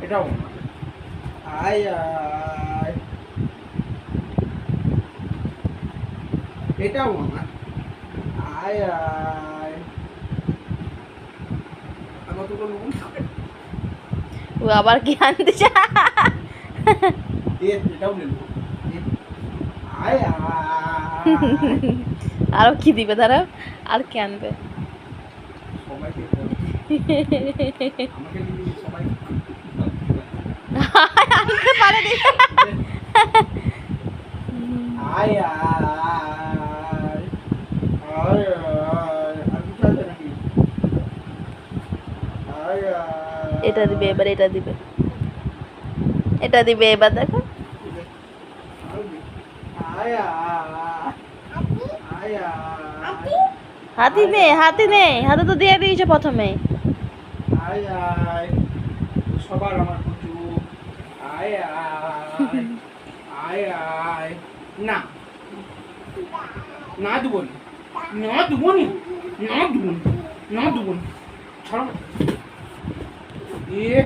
এটাও না। আয় আয়, এটাও না। আয় আয়, আমার তো কোনো নুন খাবে না। ও আবার কি আনতে চা এটাও নেব। আয় আয়, আরো কি দিবে দাঁড়াও, আর কি আনবে? সবাইকে আমাকে নিয়ে সবাই আনতে পারেনি। আয় আয়, আয় আয়, আর কিছু আছে নাকি? আয় আয়, এটা দিবে এবার, এটা দিবে, এটা দিবে এবার, দেখো। আয় আয়, আয় আয়, হাতি নেই, হাতি নেই, হাতে তো দিয়ে দিয়েছে প্রথমে। আয় আয়, সবার আমার কুচু। আয় আয়, আয় আয়, না না দেবো না, না দেবো নি, না দেবো না, না দেবো না, ছাড়ো। এ